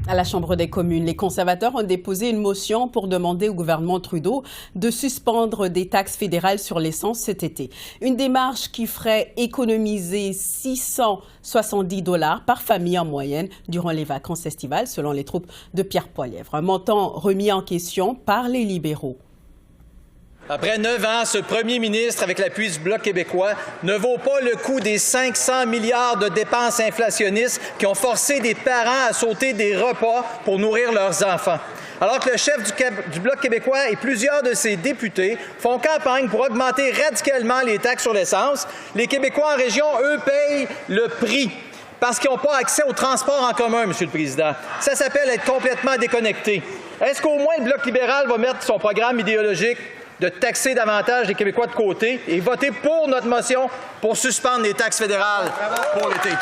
À la Chambre des communes, les conservateurs ont déposé une motion pour demander au gouvernement Trudeau de suspendre des taxes fédérales sur l'essence cet été. Une démarche qui ferait économiser 670 $ par famille en moyenne durant les vacances estivales, selon les troupes de Pierre Poilievre. Un montant remis en question par les libéraux. Après 9 ans, ce premier ministre, avec l'appui du Bloc québécois, ne vaut pas le coût des 500 milliards de dépenses inflationnistes qui ont forcé des parents à sauter des repas pour nourrir leurs enfants. Alors que le chef du Bloc québécois et plusieurs de ses députés font campagne pour augmenter radicalement les taxes sur l'essence, les Québécois en région, eux, payent le prix. Parce qu'ils n'ont pas accès au transport en commun, Monsieur le Président. Ça s'appelle être complètement déconnecté. Est-ce qu'au moins le Bloc libéral va mettre son programme idéologique de taxer davantage les Québécois de côté et voter pour notre motion pour suspendre les taxes fédérales pour l'été?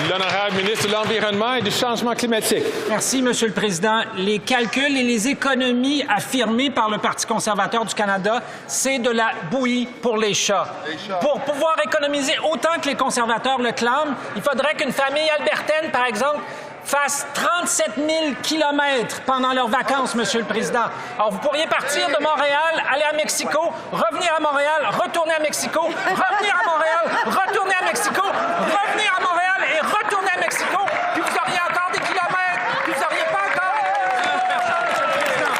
L'honorable ministre de l'Environnement et du Changement climatique. Merci, Monsieur le Président. Les calculs et les économies affirmées par le Parti conservateur du Canada, c'est de la bouillie pour les chats. Pour pouvoir économiser autant que les conservateurs le clament, il faudrait qu'une famille albertaine, par exemple, fasse 37 000 kilomètres pendant leurs vacances, Monsieur le Président. Alors, vous pourriez partir de Montréal, aller à Mexico, revenir à Montréal, retourner à Mexico, revenir à Montréal, retourner à Mexico, revenir à Montréal et retourner à Mexico, puis vous auriez encore des kilomètres, puis vous n'auriez pas encore personne, Monsieur le Président.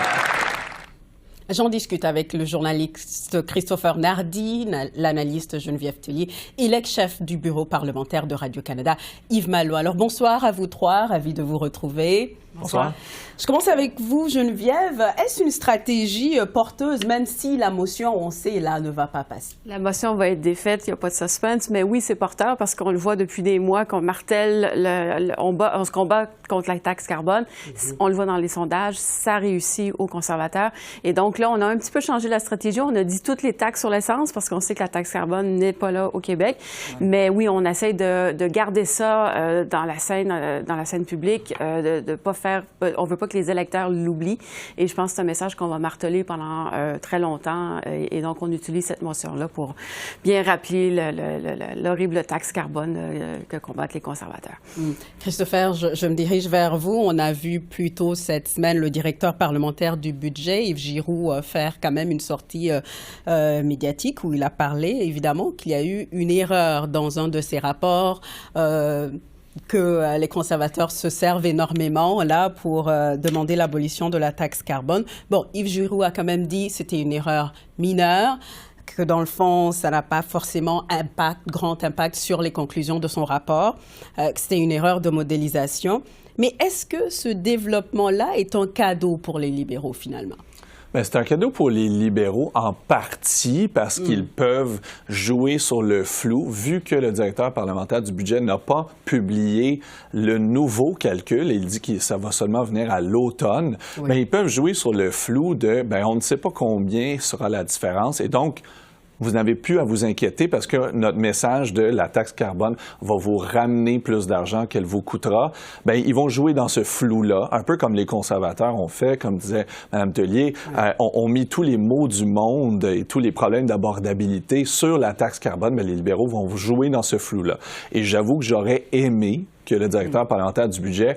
J'en discute avec le journaliste Christopher Nardi, l'analyste Geneviève Tellier et l'ex-chef du bureau parlementaire de Radio-Canada, Yves Malo. Alors bonsoir à vous trois, ravi de vous retrouver. Bonsoir. Je commence avec vous, Geneviève. Est-ce une stratégie porteuse, même si la motion, on sait, là, ne va pas passer? La motion va être défaite, il n'y a pas de suspense, mais oui, c'est porteur parce qu'on le voit depuis des mois qu'on martèle, on se combat contre la taxe carbone. On le voit dans les sondages, ça réussit aux conservateurs. Et donc là, on a un petit peu changé la stratégie. On a dit toutes les taxes sur l'essence parce qu'on sait que la taxe carbone n'est pas là au Québec. Mais oui, on essaie de garder ça dans la scène publique, de pas faire. On veut pas que les électeurs l'oublient. Et je pense que c'est un message qu'on va marteler pendant très longtemps. Et donc, on utilise cette motion-là pour bien rappeler l'horrible taxe carbone que combattent les conservateurs. Christopher, je me dirige vers vous. On a vu plus tôt cette semaine le directeur parlementaire du budget, Yves Giroux, faire quand même une sortie médiatique où il a parlé, évidemment, qu'il y a eu une erreur dans un de ses rapports que les conservateurs se servent énormément là pour demander l'abolition de la taxe carbone. Bon, Yves Giroux a quand même dit que c'était une erreur mineure, que dans le fond, ça n'a pas forcément grand impact sur les conclusions de son rapport, que c'était une erreur de modélisation. Mais est-ce que ce développement-là est un cadeau pour les libéraux finalement? Bien, c'est un cadeau pour les libéraux en partie parce qu'ils peuvent jouer sur le flou, vu que le directeur parlementaire du budget n'a pas publié le nouveau calcul et il dit que ça va seulement venir à l'automne. Oui. Bien, ils peuvent jouer sur le flou de on ne sait pas combien sera la différence et donc vous n'avez plus à vous inquiéter parce que notre message de la taxe carbone va vous ramener plus d'argent qu'elle vous coûtera. Bien, ils vont jouer dans ce flou-là, un peu comme les conservateurs ont fait, comme disait Mme Tellier, ont mis tous les maux du monde et tous les problèmes d'abordabilité sur la taxe carbone, mais les libéraux vont jouer dans ce flou-là. Et j'avoue que j'aurais aimé que le directeur parlementaire du budget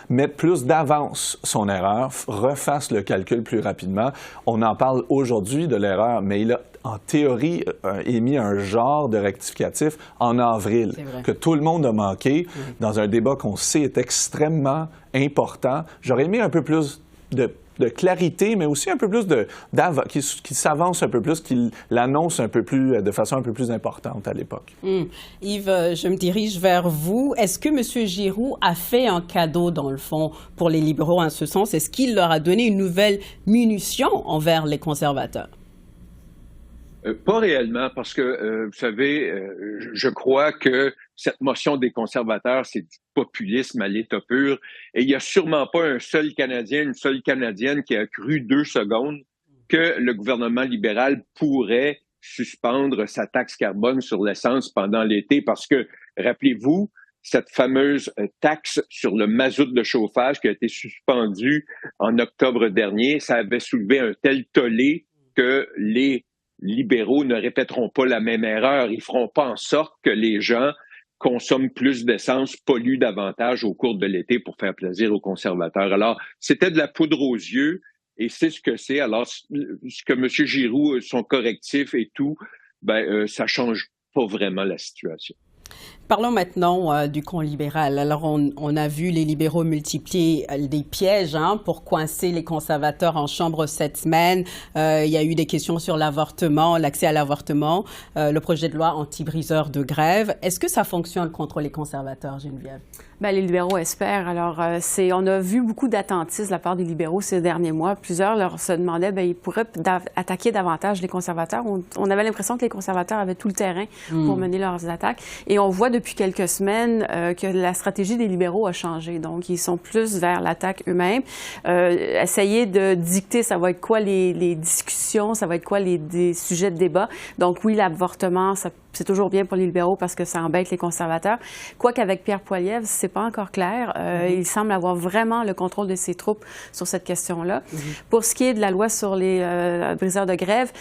mette plus d'avance son erreur, refasse le calcul plus rapidement. On en parle aujourd'hui de l'erreur, mais il a en théorie émis un genre de rectificatif en avril, que tout le monde a manqué dans un débat qu'on sait est extrêmement important. J'aurais aimé un peu plus de clarité, mais aussi un peu plus qu'il s'avance un peu plus, qu'il l'annonce un peu plus, de façon un peu plus importante à l'époque. Yves, je me dirige vers vous. Est-ce que M. Giroux a fait un cadeau, dans le fond, pour les libéraux en ce sens? Est-ce qu'il leur a donné une nouvelle munition envers les conservateurs? Pas réellement, parce que, vous savez, je crois que cette motion des conservateurs, c'est du populisme à l'état pur. Et il n'y a sûrement pas un seul Canadien, une seule Canadienne qui a cru 2 secondes que le gouvernement libéral pourrait suspendre sa taxe carbone sur l'essence pendant l'été. Parce que, rappelez-vous, cette fameuse taxe sur le mazout de chauffage qui a été suspendue en octobre dernier, ça avait soulevé un tel tollé que les libéraux ne répéteront pas la même erreur. Ils feront pas en sorte que les gens consomment plus d'essence, polluent davantage au cours de l'été pour faire plaisir aux conservateurs. Alors, c'était de la poudre aux yeux et c'est ce que c'est. Alors, ce que M. Giroux, son correctif et tout, ça change pas vraiment la situation. Parlons maintenant du camp libéral. Alors, on a vu les libéraux multiplier des pièges pour coincer les conservateurs en chambre cette semaine. Il y a eu des questions sur l'avortement, l'accès à l'avortement, le projet de loi anti-briseur de grève. Est-ce que ça fonctionne contre les conservateurs, Geneviève? Les libéraux espèrent. Alors, on a vu beaucoup d'attentisme de la part des libéraux ces derniers mois. Plusieurs leur se demandaient, ils pourraient attaquer davantage les conservateurs. On avait l'impression que les conservateurs avaient tout le terrain pour mener leurs attaques. Et on voit depuis quelques semaines que la stratégie des libéraux a changé. Donc, ils sont plus vers l'attaque eux-mêmes. Essayer de dicter, ça va être quoi les discussions, ça va être quoi des sujets de débat. Donc, oui, l'avortement, c'est toujours bien pour les libéraux parce que ça embête les conservateurs. Quoique avec Pierre Poilievre, c'est pas encore clair. Il semble avoir vraiment le contrôle de ses troupes sur cette question-là. Pour ce qui est de la loi sur les briseurs de grève,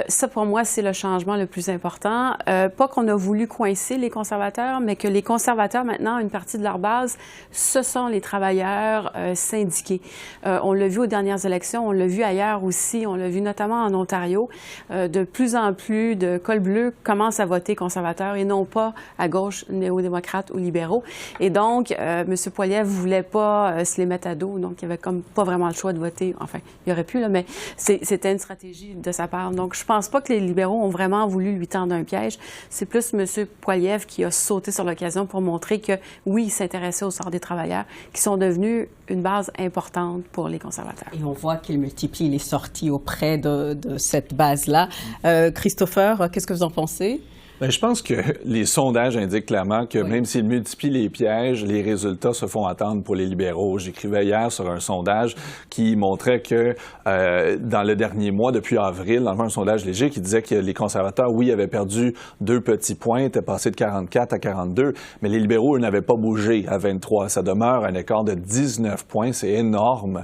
ça, pour moi, c'est le changement le plus important. Pas qu'on a voulu coincer les conservateurs, mais que les conservateurs, maintenant, une partie de leur base, ce sont les travailleurs syndiqués. On l'a vu aux dernières élections, on l'a vu ailleurs aussi, on l'a vu notamment en Ontario. De plus en plus de cols bleus commencent à voter conservateurs et non pas à gauche, néo-démocrates ou libéraux. Et donc, M. Poilievre ne voulait pas se les mettre à dos, donc il n'y avait comme pas vraiment le choix de voter. Enfin, il aurait pu, là, mais c'était une stratégie de sa part. Donc, je pense pas que les libéraux ont vraiment voulu lui tendre un piège. C'est plus M. Poilievre qui a sauté sur l'occasion pour montrer que, oui, il s'intéressait au sort des travailleurs, qui sont devenus une base importante pour les conservateurs. Et on voit qu'il multiplie les sorties auprès de cette base-là. Christopher, qu'est-ce que vous en pensez? Je pense que les sondages indiquent clairement que même s'ils multiplient les pièges, les résultats se font attendre pour les libéraux. J'écrivais hier sur un sondage qui montrait que dans le dernier mois, depuis avril, dans un sondage léger qui disait que les conservateurs, oui, avaient perdu 2 petits points, étaient passés de 44 à 42, mais les libéraux, eux, n'avaient pas bougé à 23. Ça demeure un écart de 19 points. C'est énorme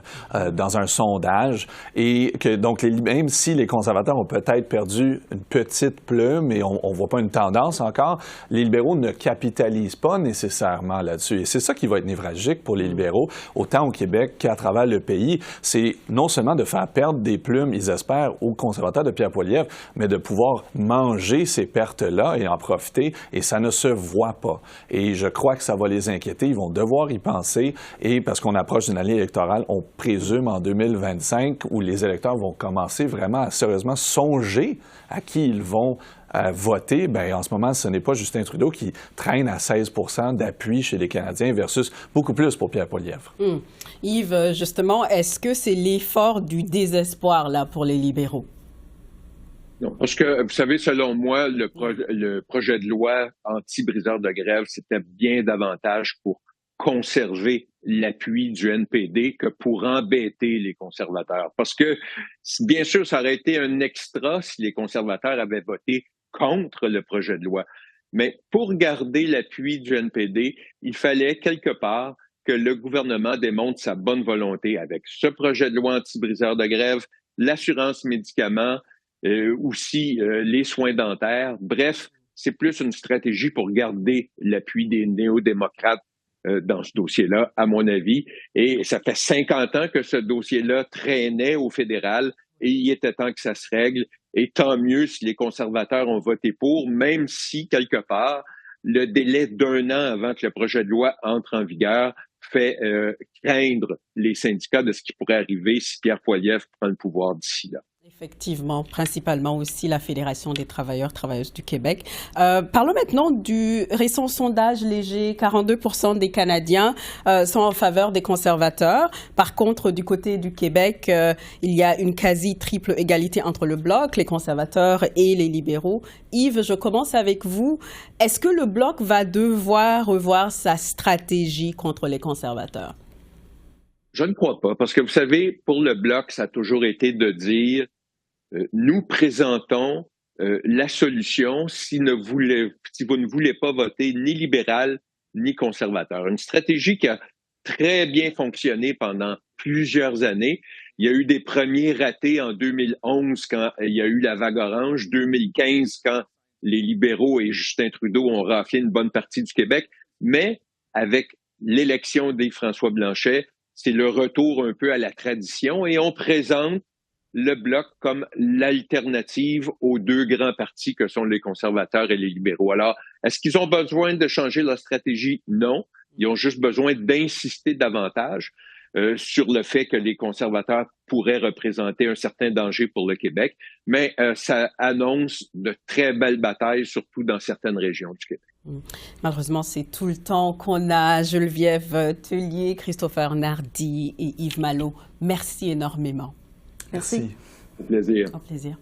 dans un sondage. Et que donc, même si les conservateurs ont peut-être perdu une petite plume et on voit pas une tendance encore, les libéraux ne capitalisent pas nécessairement là-dessus. Et c'est ça qui va être névralgique pour les libéraux, autant au Québec qu'à travers le pays. C'est non seulement de faire perdre des plumes, ils espèrent, aux conservateurs de Pierre Poilievre, mais de pouvoir manger ces pertes-là et en profiter. Et ça ne se voit pas. Et je crois que ça va les inquiéter. Ils vont devoir y penser. Et parce qu'on approche d'une année électorale, on présume en 2025, où les électeurs vont commencer vraiment à sérieusement songer à qui ils vont voter. En ce moment, ce n'est pas Justin Trudeau qui traîne à 16 % d'appui chez les Canadiens versus beaucoup plus pour Pierre Poilievre. Yves, justement, est-ce que c'est l'effort du désespoir là pour les libéraux? Non, parce que, vous savez, selon moi, le projet de loi anti-briseur de grève, c'était bien davantage pour conserver l'appui du NPD que pour embêter les conservateurs. Parce que, bien sûr, ça aurait été un extra si les conservateurs avaient voté contre le projet de loi. Mais pour garder l'appui du NPD, il fallait quelque part que le gouvernement démontre sa bonne volonté avec ce projet de loi anti-briseur de grève, l'assurance médicaments, aussi les soins dentaires. Bref, c'est plus une stratégie pour garder l'appui des néo-démocrates dans ce dossier-là, à mon avis. Et ça fait 50 ans que ce dossier-là traînait au fédéral et il était temps que ça se règle. Et tant mieux si les conservateurs ont voté pour, même si, quelque part, le délai d'1 an avant que le projet de loi entre en vigueur fait craindre les syndicats de ce qui pourrait arriver si Pierre Poilievre prend le pouvoir d'ici là. Effectivement, principalement aussi la Fédération des travailleuses du Québec. Parlons maintenant du récent sondage léger. 42% des Canadiens sont en faveur des conservateurs. Par contre, du côté du Québec, il y a une quasi-triple égalité entre le Bloc, les conservateurs et les libéraux. Yves, je commence avec vous. Est-ce que le Bloc va devoir revoir sa stratégie contre les conservateurs? Je ne crois pas, parce que vous savez, pour le Bloc, ça a toujours été de dire nous présentons la solution si vous ne voulez pas voter ni libéral ni conservateur. Une stratégie qui a très bien fonctionné pendant plusieurs années. Il y a eu des premiers ratés en 2011 quand il y a eu la vague orange, 2015 quand les libéraux et Justin Trudeau ont raflé une bonne partie du Québec, mais avec l'élection des François Blanchet, c'est le retour un peu à la tradition et on présente le Bloc comme l'alternative aux deux grands partis que sont les conservateurs et les libéraux. Alors, est-ce qu'ils ont besoin de changer leur stratégie? Non. Ils ont juste besoin d'insister davantage sur le fait que les conservateurs pourraient représenter un certain danger pour le Québec, mais ça annonce de très belles batailles, surtout dans certaines régions du Québec. Malheureusement, c'est tout le temps qu'on a. Geneviève Tellier, Christopher Nardi et Yves Malo. Merci énormément. Merci. Un plaisir. Un plaisir.